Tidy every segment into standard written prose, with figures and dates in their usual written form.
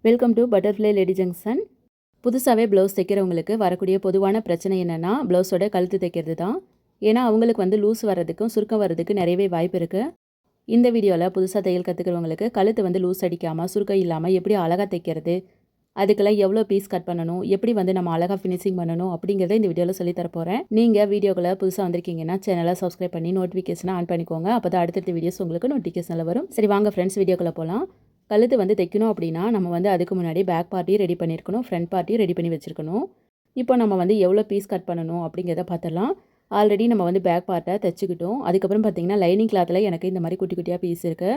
Welcome to butterfly lady junction. புதுசாகவே blouse தைக்கிறவங்களுக்கு வரக்கூடிய பொதுவான பிரச்சனை என்னென்னா ப்ளவுஸோட கழுத்து தைக்கிறது தான். ஏன்னா அவங்களுக்கு லூஸ் வர்றதுக்கும் சுருக்கம் வர்றதுக்கு நிறையவே வாய்ப்பு இருக்குது. இந்த வீடியோவில் புதுசாக தையல் கற்றுக்கிறவங்களுக்கு கழுத்து லூஸ் அடிக்காமல் சுருக்கம் இல்லாமல் எப்படி அழகாக தைக்கிறது, அதுக்கெல்லாம் எவ்வளோ பீஸ் கட் பண்ணணும், எப்படி நம்ம அழகாக ஃபினிஷிங் பண்ணணும் அப்படிங்கிறத இந்த வீடியோவில் சொல்லித்தரப்போகிறேன். நீங்கள் வீடியோக்களை புதுசாக வந்திருக்கீங்கன்னா சேனலை சப்ஸ்கிரைப் பண்ணி நோட்டிஃபிகேஷனை ஆன் பண்ணிக்கோங்க. அப்போ தான் அடுத்தடுத்த வீடியோஸ் உங்களுக்கு நோட்டிஃபிகேஷனில் வரும். சரி வாங்க ஃப்ரெண்ட்ஸ், வீடியோக்குள்ளே போகலாம். கழுத்து தைக்கணும் அப்படின்னா நம்ம அதுக்கு முன்னாடி பேக் பார்ட்டியும் ரெடி பண்ணியிருக்கணும், ஃப்ரண்ட் பார்ட்டியும் ரெடி பண்ணி வச்சுருக்கணும். இப்போ நம்ம எவ்வளோ பீஸ் கட் பண்ணணும் அப்படிங்கிறத பார்த்துடலாம். ஆல்ரெடி நம்ம பேக் பார்ட்டை தைச்சிக்கிட்டோம். அதுக்கப்புறம் பார்த்திங்கன்னா லைனிங் கிளாத்தில் எனக்கு இந்த மாதிரி குட்டி குட்டியாக பீஸ் இருக்குது.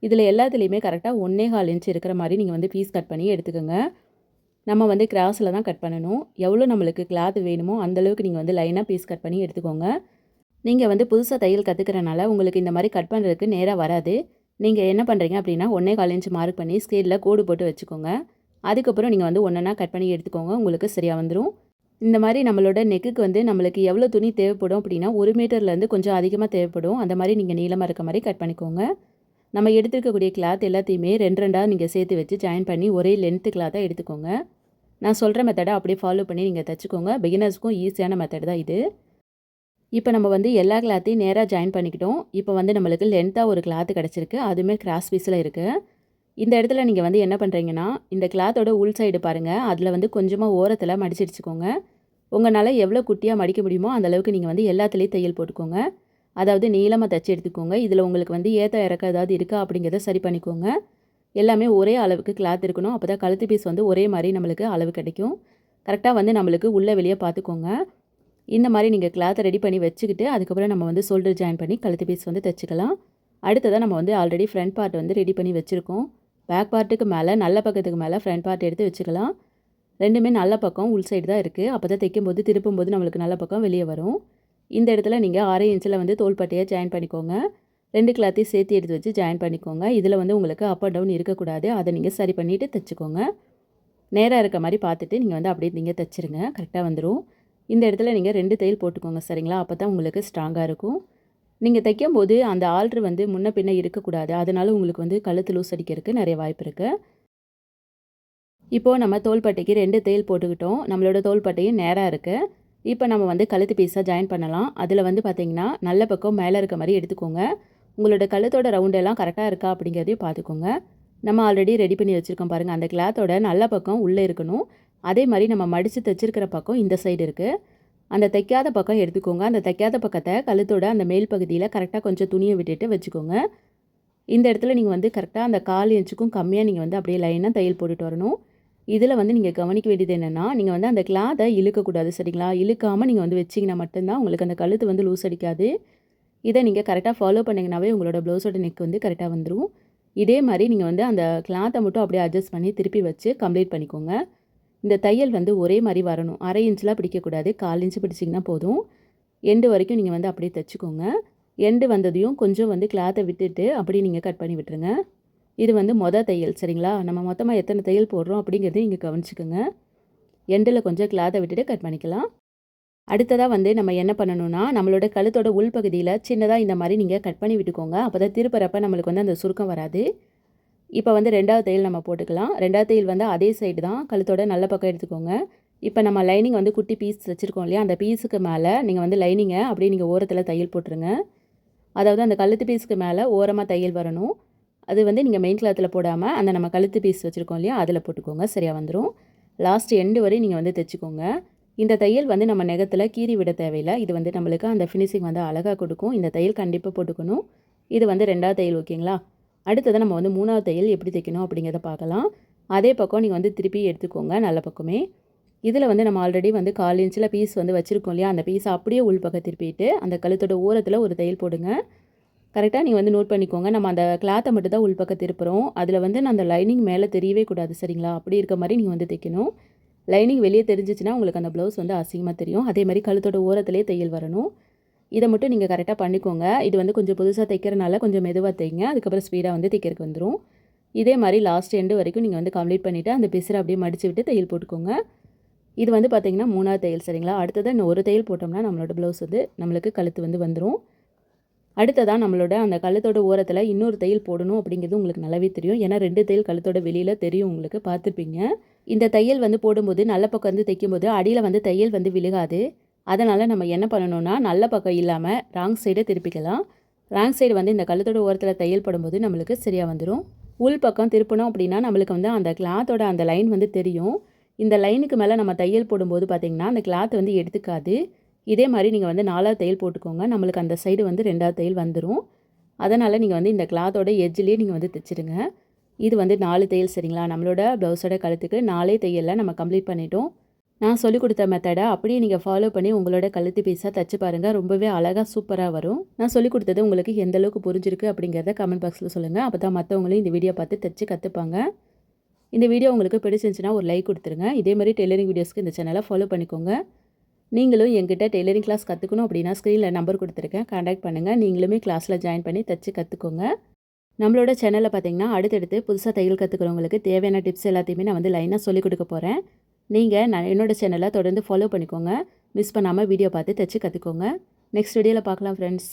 இதில் எல்லாத்துலேயுமே கரெக்டாக 1.25 இன்ச் இருக்கிற மாதிரி நீங்கள் பீஸ் கட் பண்ணி எடுத்துக்கோங்க. நம்ம கிராஸில் தான் கட் பண்ணணும். எவ்வளோ நம்மளுக்கு கிளாத் வேணுமோ அந்தளவுக்கு நீங்கள் லைனாக பீஸ் கட் பண்ணி எடுத்துக்கோங்க. நீங்கள் புதுசாக தையல் கற்றுக்கிறனால உங்களுக்கு இந்த மாதிரி கட் பண்ணுறதுக்கு நேராக வராது. நீங்கள் என்ன பண்ணுறீங்க அப்படின்னா 1.25 இன்ச் மார்க் பண்ணி ஸ்கேலில் கோடு போட்டு வச்சுக்கோங்க. அதுக்கப்புறம் நீங்கள் ஒன்றா கட் பண்ணி எடுத்துக்கோங்க, உங்களுக்கு சரியாக வந்துடும். இந்த மாதிரி நம்மளோட நெக்குக்கு நம்மளுக்கு எவ்வளோ துணி தேவைப்படும் அப்படின்னா 1 மீட்டர்லேருந்து கொஞ்சம் அதிகமாக தேவைப்படும். அந்த மாதிரி நீங்கள் நீளமாக இருக்க மாதிரி கட் பண்ணிக்கோங்க. நம்ம எடுத்துருக்கக்கூடிய கிளாத் எல்லாத்தையுமே 2 நீங்கள் சேர்த்து வச்சு ஜாயின் பண்ணி ஒரே லென்த்து கிளாத்தாக எடுத்துக்கோங்க. நான் சொல்கிற மெத்தடை அப்படியே ஃபாலோ பண்ணி நீங்கள் தைச்சிக்கோங்க. பிகினர்ஸ்க்கும் ஈஸியான மெத்தட் தான் இது. இப்போ நம்ம எல்லா கிளாத்தையும் நேராக ஜாயின் பண்ணிக்கிட்டோம். இப்போ நம்மளுக்கு லென்த்தாக ஒரு கிளாத்து கிடச்சிருக்கு. அதுவுமே கிராஸ் பீஸில் இருக்குது. இந்த இடத்துல நீங்கள் என்ன பண்ணுறீங்கன்னா, இந்த கிளாத்தோட உள் சைடு பாருங்கள், அதில் கொஞ்சமாக ஓரத்தில் மடிச்சிடுச்சுக்கோங்க. உங்களால் எவ்வளோ குட்டியாக மடிக்க முடியுமோ அந்தளவுக்கு நீங்கள் எல்லாத்துலேயும் தையல் போட்டுக்கோங்க. அதாவது நீளமாக தைச்சி எடுத்துக்கோங்க. இதில் உங்களுக்கு ஏற்ற இறக்க ஏதாவது இருக்கா அப்படிங்கிறத சரி பண்ணிக்கோங்க. எல்லாமே ஒரே அளவுக்கு கிளாத் இருக்கணும். அப்போ தான் கழுத்து பீஸ் ஒரே மாதிரி நம்மளுக்கு அளவு கிடைக்கும். கரெக்டாக நம்மளுக்கு உள்ளே வெளியே பார்த்துக்கோங்க. இந்த மாதிரி நீங்கள் கிளாத்தை ரெடி பண்ணி வச்சுக்கிட்டு அதுக்கப்புறம் நம்ம ஷோல்டர் ஜாயின் பண்ணி கழுத்து பீஸ் தைச்சிக்கலாம். அடுத்ததாக நம்ம ஆல்ரெடி ஃப்ரண்ட் பார்ட் ரெடி பண்ணி வச்சுருக்கோம். பேக் பார்ட்டுக்கு மேலே நல்ல பக்கத்துக்கு மேலே ஃப்ரண்ட் பார்ட் எடுத்து வச்சுக்கலாம். ரெண்டுமே நல்ல பக்கம் உள் சைடு தான் இருக்குது. அப்போ தான் தைக்கும்போது திருப்பும்போது நம்மளுக்கு நல்ல பக்கம் வெளியே வரும். இந்த இடத்துல நீங்கள் 6 இன்ச்சில் தோள்பட்டையை ஜாயின் பண்ணிக்கோங்க. 2 கிளாத்தையும் சேர்த்து எடுத்து வச்சு ஜாயின் பண்ணிக்கோங்க. இதில் உங்களுக்கு அப் அண்ட் டவுன் இருக்கக்கூடாது. அதை நீங்கள் சரி பண்ணிவிட்டு தைச்சிக்கோங்க. நேராக இருக்க மாதிரி பார்த்துட்டு நீங்கள் அப்படியே நீங்கள் தைச்சிருங்க, கரெக்டாக வந்துடும். இந்த இடத்துல நீங்கள் 2 தையல் போட்டுக்கோங்க, சரிங்களா? அப்போ தான் உங்களுக்கு ஸ்ட்ராங்காக இருக்கும். நீங்கள் தைக்கும்போது அந்த ஆல்ட்ரு முன்ன பின்ன இருக்கக்கூடாது. அதனால் உங்களுக்கு கழுத்து லூஸ் அடிக்கிறதுக்கு நிறைய வாய்ப்பு இருக்குது. இப்போது நம்ம தோள்பட்டைக்கு 2 தையல் போட்டுக்கிட்டோம். நம்மளோட தோள்பட்டையும் நேராக இருக்குது. இப்போ நம்ம கழுத்து பீஸாக ஜாயின் பண்ணலாம். அதில் பார்த்திங்கன்னா நல்ல பக்கம் மேலே இருக்க மாதிரி எடுத்துக்கோங்க. உங்களோட கழுத்தோட ரவுண்டெல்லாம் கரெக்டாக இருக்கா அப்படிங்கிறதையும் பார்த்துக்கோங்க. நம்ம ஆல்ரெடி ரெடி பண்ணி வச்சுருக்கோம் பாருங்கள். அந்த கிளாத்தோட நல்ல பக்கம் உள்ளே இருக்கணும். அதே மாதிரி நம்ம மடித்து தைச்சிருக்கிற பக்கம் இந்த சைடு இருக்குது. அந்த தைக்காத பக்கம் எடுத்துக்கோங்க. அந்த தைக்காத பக்கத்தை கழுத்தோட அந்த மேல் பகுதியில் கரெக்டாக கொஞ்சம் துணியை விட்டுட்டு வச்சுக்கோங்க. இந்த இடத்துல நீங்கள் கரெக்டாக அந்த 1/4 இன்ச்சுக்கும் கம்மியாக நீங்கள் அப்படியே லைனாக தையல் போட்டுட்டு வரணும். இதில் நீங்கள் கவனிக்க வேண்டியது என்னென்னா, நீங்கள் அந்த கிளாத்தை இழுக்கக்கூடாது, சரிங்களா? இழுக்காமல் நீங்கள் வச்சிங்கன்னா மட்டும்தான் உங்களுக்கு அந்த கழுத்து லூஸ் அடிக்காது. இதை நீங்கள் கரெக்டாக ஃபாலோ பண்ணிங்கனாவே உங்களோட ப்ளவுஸோட நெக் கரெக்டாக வந்துடும். இதே மாதிரி நீங்கள் அந்த கிளாத்தை மட்டும் அப்படியே அட்ஜஸ்ட் பண்ணி திருப்பி வச்சு கம்ப்ளீட் பண்ணிக்கோங்க. இந்த தையல் ஒரே மாதிரி வரணும். 1/2 இன்ச்லாம் பிடிக்கக்கூடாது, 1/4 இன்ச்சு பிடிச்சிங்கன்னா போதும். எண்டு வரைக்கும் நீங்கள் அப்படியே தைச்சிக்கோங்க. எண்டு வந்ததையும் கொஞ்சம் கிளாத்தை விட்டுட்டு அப்படியே நீங்கள் கட் பண்ணி விட்டுருங்க. இது மொதல் தையல், சரிங்களா? நம்ம மொத்தமாக எத்தனை தையல் போடுறோம் அப்படிங்கிறத நீங்கள் கவனிச்சுக்கோங்க. எண்டில் கொஞ்சம் கிளாத்தை விட்டுட்டு கட் பண்ணிக்கலாம். அடுத்ததாக நம்ம என்ன பண்ணணும்னா, நம்மளோட கழுத்தோட உள்பகுதியில் சின்னதாக இந்த மாதிரி நீங்கள் கட் பண்ணி விட்டுக்கோங்க. அப்போ தான் திருப்புறப்ப நம்மளுக்கு அந்த சுருக்கம் வராது. இப்போ 2வது தையல் நம்ம போட்டுக்கலாம். 2வது தையல் அதே சைடு தான், கழுத்தோட நல்ல பக்கம் எடுத்துக்கோங்க. இப்போ நம்ம லைனிங் குட்டி பீஸ் வச்சுருக்கோம் இல்லையா, அந்த பீஸுக்கு மேலே நீங்கள் லைனிங்கை அப்படியே நீங்கள் ஓரத்தில் தையல் போட்டுருங்க. அதாவது அந்த கழுத்து பீஸுக்கு மேலே ஓரமாக தையல் வரணும். அது நீங்கள் மெயின் கிளாத்தில் போடாமல் அந்த நம்ம கழுத்து பீஸ் வச்சுருக்கோம் இல்லையா, அதில் போட்டுக்கோங்க, சரியாக வந்துடும். லாஸ்ட் எண்டு வரை நீங்கள் தைச்சிக்கோங்க. இந்த தையல் நம்ம நெகத்தில் கீறி விட தேவையில்லை. இது நம்மளுக்கு அந்த ஃபினிஷிங் அழகாக கொடுக்கும். இந்த தையல் கண்டிப்பாக போட்டுக்கணும். இது 2வது தையல், ஓகேங்களா? அடுத்தது நம்ம 3வது தையல் எப்படி தைக்கணும் அப்படிங்கிறத பார்க்கலாம். அதே பக்கம் நீங்கள் திருப்பி எடுத்துக்கோங்க, நல்ல பக்கமே. இதில் நம்ம ஆல்ரெடி 1/4 இன்ச்சில் பீஸ் வச்சுருக்கோம் இல்லையா, அந்த பீஸை அப்படியே உள்பக்கம் திருப்பிட்டு அந்த கழுத்தோட ஓரத்தில் ஒரு தையல் போடுங்க. கரெக்டாக நீங்கள் நோட் பண்ணிக்கோங்க. நம்ம அந்த கிளாத்தை மட்டும் தான் உள்பக்கம் திருப்புறோம். அதில் நான் அந்த லைனிங் மேலே தெரியவே கூடாது, சரிங்களா? அப்படி இருக்க மாதிரி நீங்கள் தைக்கணும். லைனிங் வெளியே தெரிஞ்சிச்சுன்னா உங்களுக்கு அந்த ப்ளவுஸ் அசிங்கமாக தெரியும். அதே மாதிரி கழுத்தோட ஓரத்துலேயே தையல் வரணும். இதை மட்டும் நீங்கள் கரெக்டாக பண்ணிக்கோங்க. இது கொஞ்சம் புதுசாக தைக்கிறனால கொஞ்சம் மெதுவாக தைங்க. அதுக்கப்புறம் ஸ்பீடாக தைக்கிறதுக்கு வந்துடும். இதே மாதிரி லாஸ்ட் எண்டு வரைக்கும் நீங்கள் கம்ப்ளீட் பண்ணிவிட்டு அந்த பிசரை அப்படியே மடித்து விட்டு தையல் போட்டுக்கோங்க. இது பார்த்தீங்கன்னா 3வது தையல், சரிங்களா? அடுத்தது இன்னும் ஒரு தையல் போட்டோம்னா நம்மளோட ப்ளவுஸ் நம்மளுக்கு கழுத்து வந்துடும். அடுத்ததாக நம்மளோட அந்த கழுத்தோட ஓரத்தில் இன்னொரு தையல் போடணும் அப்படிங்கிறது உங்களுக்கு நல்லாவே தெரியும். ஏன்னா 2 தையல் கழுத்தோட வெளியில் தெரியும், உங்களுக்கு பார்த்துருப்பீங்க. இந்த தையல் வந்து போடும்போது நல்ல பக்கம் வந்து தைக்கும்போது அடியில் வந்து தையல் வந்து விழுகாது. அதனால் நம்ம என்ன பண்ணணும்னா, நல்ல பக்கம் இல்லாமல் ராங் சைடை திருப்பிக்கலாம். ராங் சைடு வந்து இந்த கழுத்தோட ஓரத்தில் தையல் போடும்போது நம்மளுக்கு சரியாக வந்துடும். உள் பக்கம் திருப்பணும் அப்படின்னா நம்மளுக்கு வந்து அந்த கிளாத்தோட அந்த லைன் வந்து தெரியும். இந்த லைனுக்கு மேலே நம்ம தையல் போடும்போது பார்த்திங்கன்னா அந்த கிளாத் வந்து எடுத்துக்காது. இதே மாதிரி நீங்கள் வந்து 4வது தையல் போட்டுக்கோங்க. நம்மளுக்கு அந்த சைடு வந்து 2வது தையல் வந்துடும். அதனால் நீங்கள் வந்து இந்த கிளாத்தோட எட்ஜ்லேயே நீங்கள் வந்து தைச்சிடுங்க. இது வந்து 4 தையல் சரிங்களா? நம்மளோட ப்ளவுஸோட கழுத்துக்கு 4 தையலில் நம்ம கம்ப்ளீட் பண்ணிட்டோம். நான் சொல்லிக் கொடுத்த மெத்தடை அப்படியே நீங்கள் ஃபாலோ பண்ணி உங்களோட கழுத்து பீஸாக தச்சு பாருங்கள். ரொம்பவே அழகாக சூப்பராக வரும். நான் சொல்லிக் கொடுத்தது உங்களுக்கு எந்த அளவுக்கு புரிஞ்சிருக்கு அப்படிங்கிறத கமெண்ட் பாக்ஸில் சொல்லுங்கள். அப்போ தான் மற்றவங்களும் இந்த வீடியோ பார்த்து தச்சு கற்றுப்பாங்க. இந்த வீடியோ உங்களுக்கு பிடிச்சிருந்துச்சுன்னா ஒரு லைக் கொடுத்துருங்க. இதே மாதிரி டெய்லரிங் வீடியோஸ்க்கு இந்த சேனலை ஃபாலோ பண்ணிக்கோங்க. நீங்களும் என்கிட்ட டெய்லரிங் கிளாஸ் கற்றுக்கணும் அப்படின்னா ஸ்க்ரீனில் நம்பர் கொடுத்துருக்கேன், கான்டாக்ட் பண்ணுங்கள். நீங்களுமே கிளாஸில் ஜாயின் பண்ணி தச்சு கற்றுக்கோங்க. நம்மளோட சேனலில் பார்த்தீங்கன்னா அடுத்தடுத்து புதுசாக தையல் கற்றுக்கிறவங்களுக்கு தேவையான டிப்ஸ் எல்லாத்தையுமே நான் வந்து லைனாக சொல்லிக் கொடுக்க போகிறேன். நீங்கள் என்னோடய சேனலை தொடர்ந்து ஃபாலோ பண்ணிக்கோங்க. மிஸ் பண்ணாமல் வீடியோ பார்த்து தச்சு கற்றுக்கோங்க. நெக்ஸ்ட் வீடியோவில் பார்க்கலாம் ஃப்ரெண்ட்ஸ்.